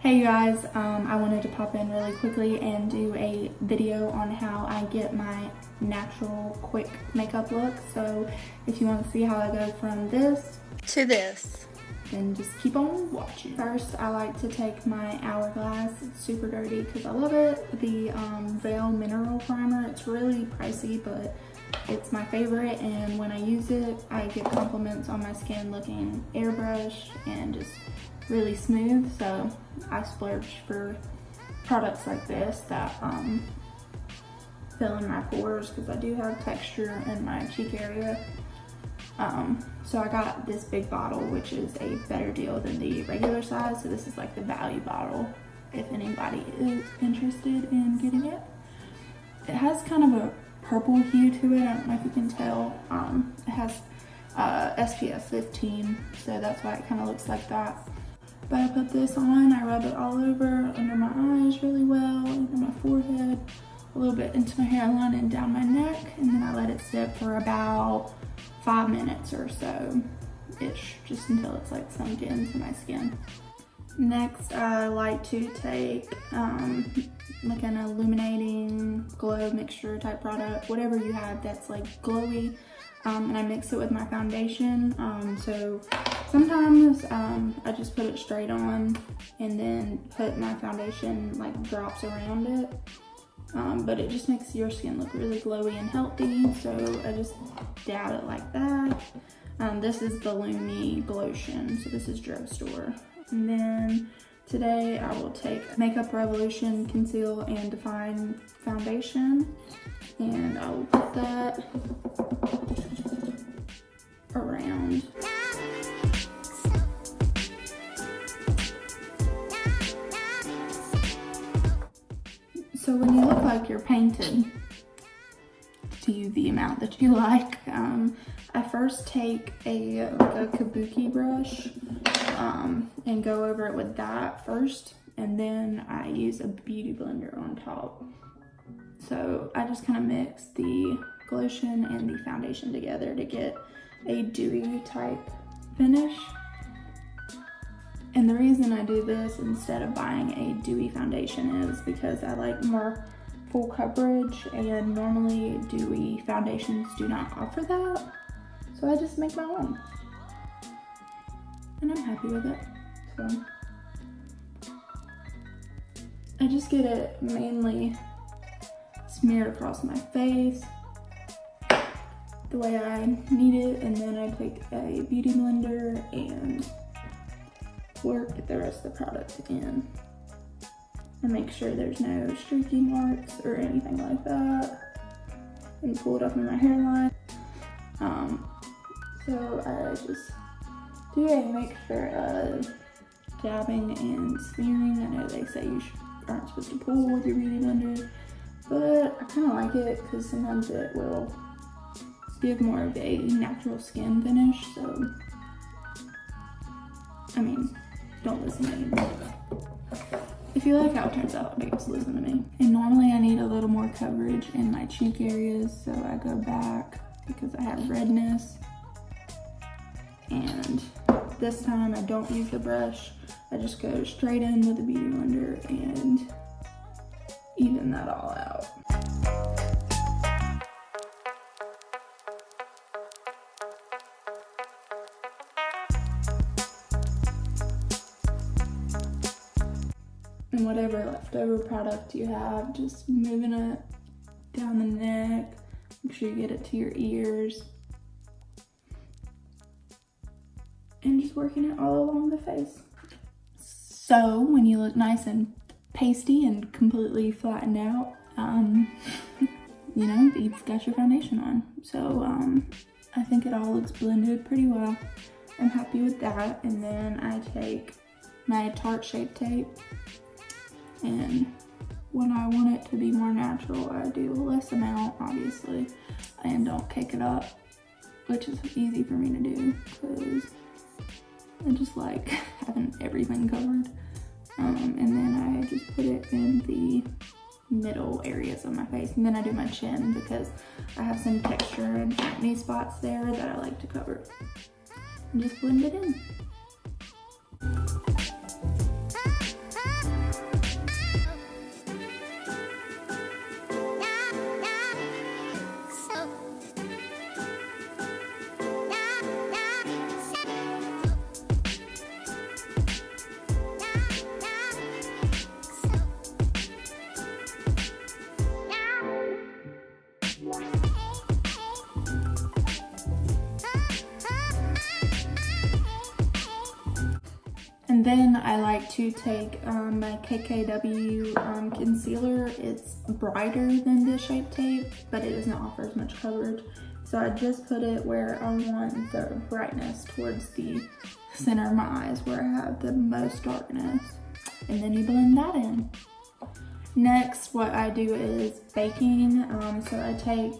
Hey you guys, I wanted to pop in really quickly and do a video on how I get my natural quick makeup look. So if you want to see how I go from this to this, then just keep on watching. First, I like to take my Hourglass. It's super dirty because I love it. The Veil Mineral Primer. It's really pricey, but it's my favorite, and when I use it, I get compliments on my skin looking airbrush and just really smooth. So I splurge for products like this that fill in my pores because I do have texture in my cheek area. So I got this big bottle, which is a better deal than the regular size. So this is like the value bottle if anybody is interested in getting it. It has kind of a purple hue to it. I don't know if you can tell. It has SPF 15, so that's why it kind of looks like that. But I put this on, I rub it all over, under my eyes really well, under my forehead, a little bit into my hairline and down my neck, and then I let it sit for about 5 minutes or so ish, just until it's like sunk into my skin. Next, I like to take like an illuminating glow mixture type product, whatever you have that's like glowy, and I mix it with my foundation. So sometimes I just put it straight on and then put my foundation like drops around it, but it just makes your skin look really glowy and healthy, so I just dab it like that. This is the Lumi Glotion, so this is drugstore. And then today I will take Makeup Revolution Conceal and Define Foundation, and I will put that around. So when you look like you're painted to the amount that you like, I first take a kabuki brush and go over it with that first, and then I use a beauty blender on top. So I just kind of mix the glotion and the foundation together to get a dewy type finish. And the reason I do this instead of buying a dewy foundation is because I like more full coverage, and normally dewy foundations do not offer that. So I just make my own, and I'm happy with it. So I just get it mainly smeared across my face the way I need it, and then I take a beauty blender and work the rest of the product in and make sure there's no streaky marks or anything like that, and pull it up in my hairline. So I just do a mixture of dabbing and smearing. I know they say you aren't supposed to pull with your beauty blender, but I kind of like it because sometimes it will give more of a natural skin finish. So, I mean, don't listen to me. If you like how it turns out, I guess listen to me. And normally I need a little more coverage in my cheek areas, so I go back because I have redness. And this time I don't use the brush. I just go straight in with the beauty blender and even that all out. And whatever leftover product you have, just moving it down the neck. Make sure you get it to your ears. And just working it all along the face. So when you look nice and pasty and completely flattened out, you know, you've got your foundation on. So I think it all looks blended pretty well. I'm happy with that. And then I take my Tarte Shape Tape, and when I want it to be more natural, I do a less amount, obviously, and don't cake it up, which is easy for me to do because I just like having everything covered. And then I just put it in the middle areas of my face, and then I do my chin because I have some texture and acne spots there that I like to cover. And just blend it in. then I like to take my KKW concealer. It's brighter than this Shape Tape, but it doesn't offer as much coverage. So I just put it where I want the brightness, towards the center of my eyes where I have the most darkness. And then you blend that in. Next, what I do is baking. So I take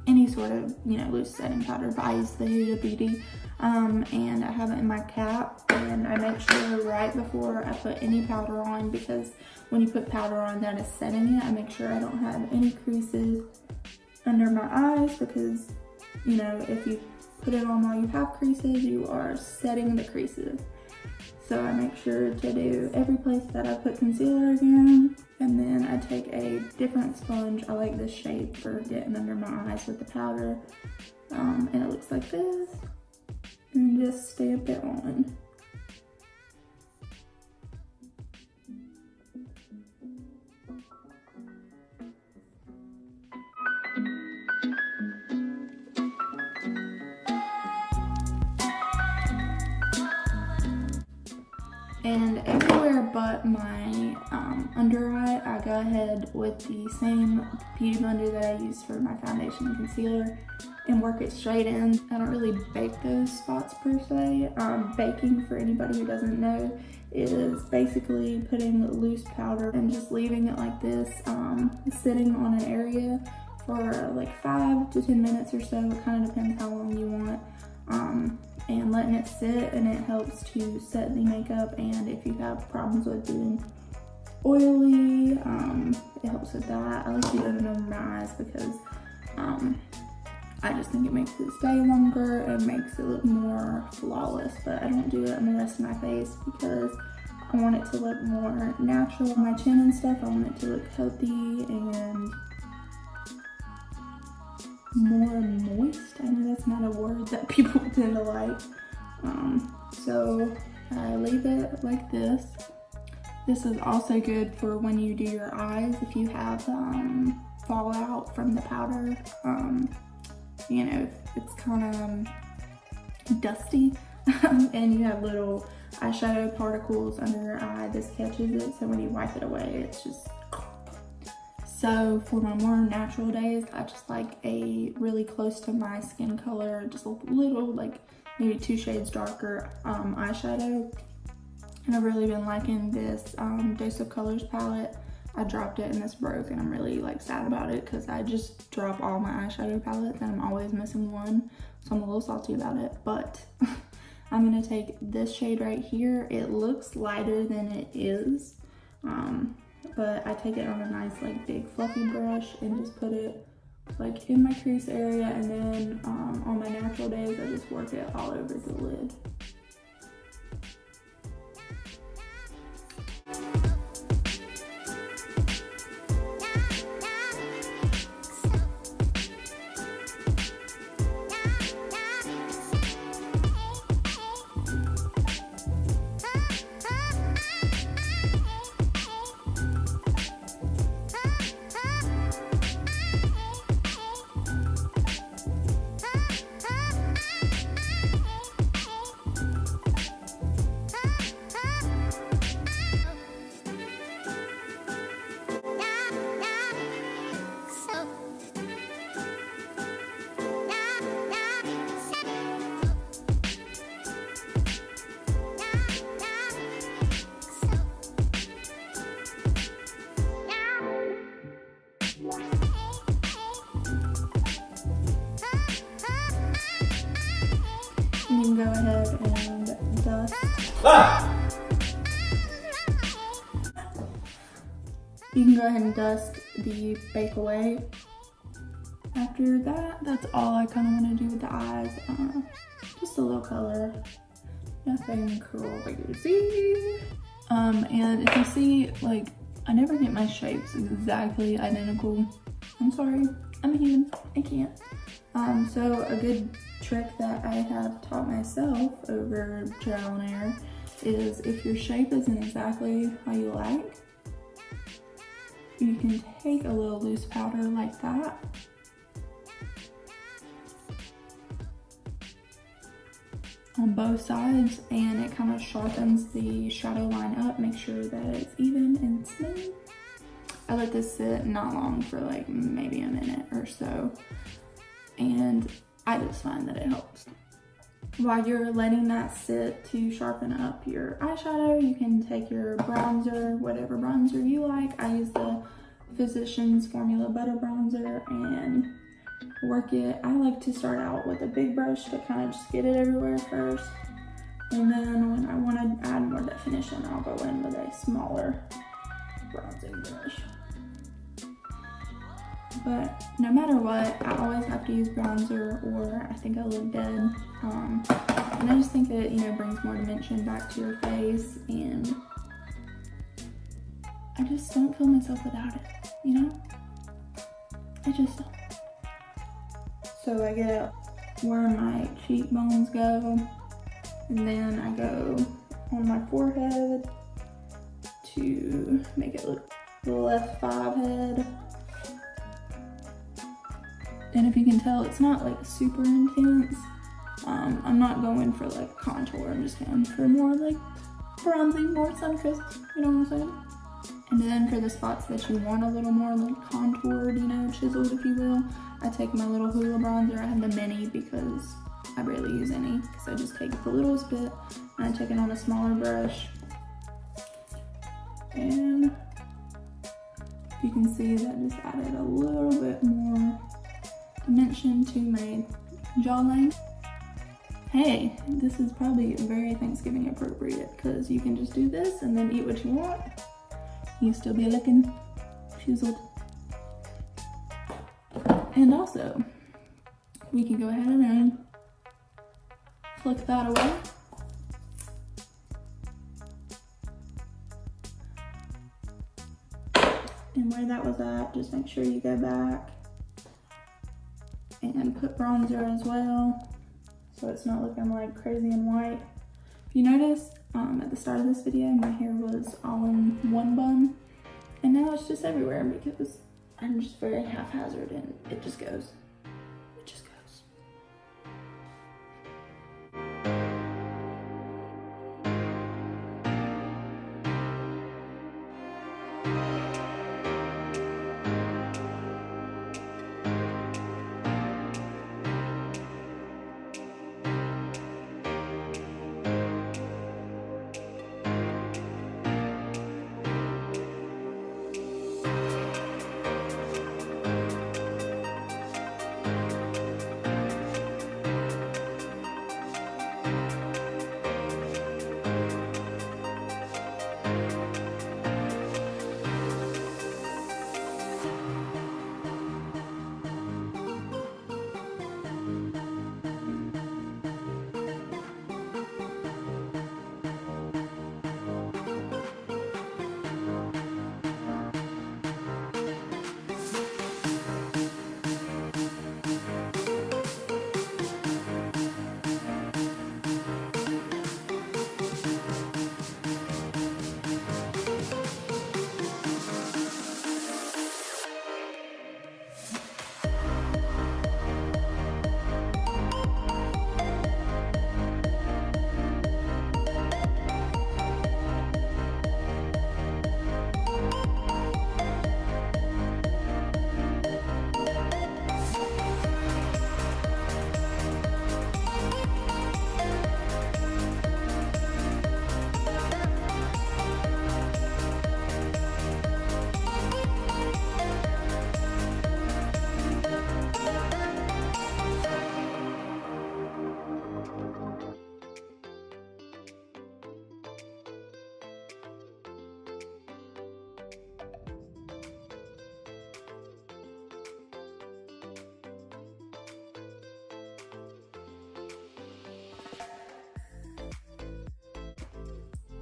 any sort of, loose setting powder, but I use the Huda Beauty. And I have it in my cap, and I make sure right before I put any powder on, because when you put powder on that is setting it, I make sure I don't have any creases under my eyes, because if you put it on while you have creases, you are setting the creases. So I make sure to do every place that I put concealer again, and then I take a different sponge. I like this shape for getting under my eyes with the powder, and it looks like this. And just stamp it on. And everywhere but my under eye, I go ahead with the same beauty blender that I use for my foundation and concealer and work it straight in. I don't really bake those spots per se. Baking, for anybody who doesn't know, is basically putting loose powder and just leaving it like this, sitting on an area for like 5 to 10 minutes or so. It kind of depends how long you want. And letting it sit, and it helps to set the makeup. And if you have problems with being oily, it helps with that. I like to do it over my eyes because I just think it makes it stay longer and makes it look more flawless, but I don't do it on the rest of my face because I want it to look more natural. My chin and stuff, I want it to look healthy and more moist. I know that's not a word that people tend to like. So I leave it like this. This is also good for when you do your eyes. If you have fallout from the powder, if it's kind of dusty and you have little eyeshadow particles under your eye, this catches it. So when you wipe it away, it's just... So for my more natural days, I just like a really close to my skin color, just a little, like maybe 2 shades darker eyeshadow. And I've really been liking this Dose of Colors palette. I dropped it and this broke, and I'm really sad about it because I just drop all my eyeshadow palettes and I'm always missing one. So I'm a little salty about it, but I'm gonna take this shade right here. It looks lighter than it is. But I take it on a nice big fluffy brush and just put it in my crease area, and then on my natural days I just work it all over the lid. You can go ahead and dust. You can go ahead and dust the bake away. After that, that's all I kind of want to do with the eyes. Just a little color. Nothing crazy. And if you see, I never get my shapes exactly identical. I'm sorry, I'm a human, I can't. So a good trick that I have taught myself over trial and error is if your shape isn't exactly how you like, you can take a little loose powder like that. on both sides, and it kind of sharpens the shadow line up, make sure that it's even and smooth. I let this sit not long, for like maybe a minute or so, and I just find that it helps. While you're letting that sit to sharpen up your eyeshadow, you can take your bronzer, whatever bronzer you like. I use the Physicians Formula Butter Bronzer and work it. I like to start out with a big brush to kind of just get it everywhere first. And then when I want to add more definition, I'll go in with a smaller bronzing brush. But no matter what, I always have to use bronzer or I think I look dead. And I just think that, you know, brings more dimension back to your face, and I just don't feel myself without it, you know? I just don't. So I get where my cheekbones go, and then I go on my forehead to make it look less 5 head. And if you can tell, it's not like super intense. I'm not going for like contour, I'm just going for more like bronzing, more sun-kissed, you know what I'm saying? And then for the spots that you want a little more like contoured, you know, chiseled if you will, I take my little Hoola bronzer. I have the mini because I barely use any, because I just take the littlest bit and I take it on a smaller brush. And you can see that just added a little bit more dimension to my jawline. Hey, this is probably very Thanksgiving appropriate, because you can just do this and then eat what you want. You still be looking chiseled. And also, we can go ahead and flick that away. And where that was at, just make sure you go back and put bronzer as well, so it's not looking like crazy and white. If you notice, at the start of this video, my hair was all in one bun, and now it's just everywhere because I'm just very haphazard and it just goes. It just goes.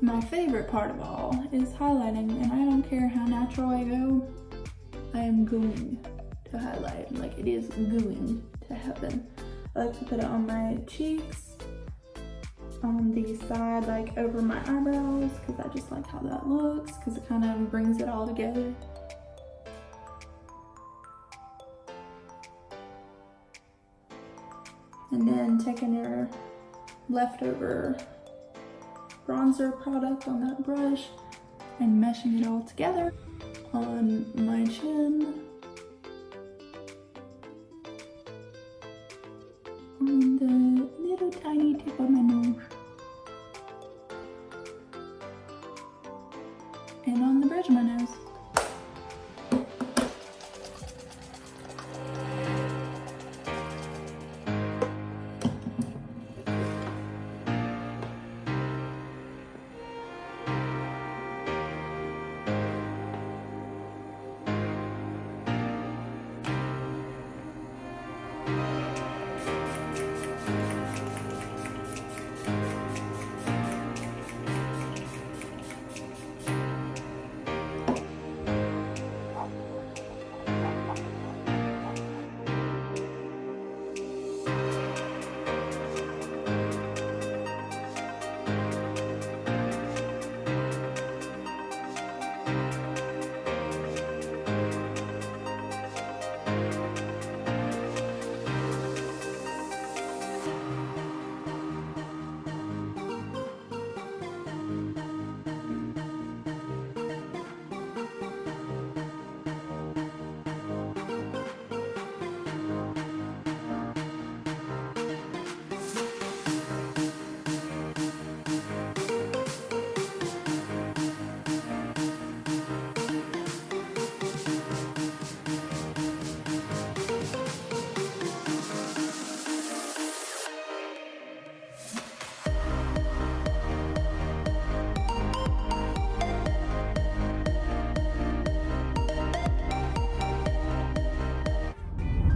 My favorite part of all is highlighting, and I don't care how natural I go, I am going to highlight, like it is going to happen. I like to put it on my cheeks, on the side, like over my eyebrows, because I just like how that looks, because it kind of brings it all together. And then taking your leftover bronzer product on that brush and meshing it all together on my chin, on the little tiny tip of my nose, and on the bridge of my nose.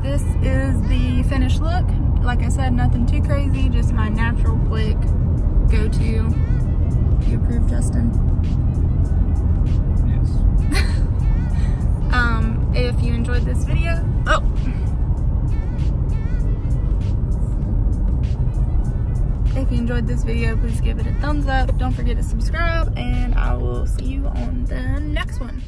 This is the finished look. Like I said, nothing too crazy, just my natural, quick go-to. Do you approve, Justin? Yes. If you enjoyed this video, if you enjoyed this video, please give it a thumbs up. Don't forget to subscribe, and I will see you on the next one.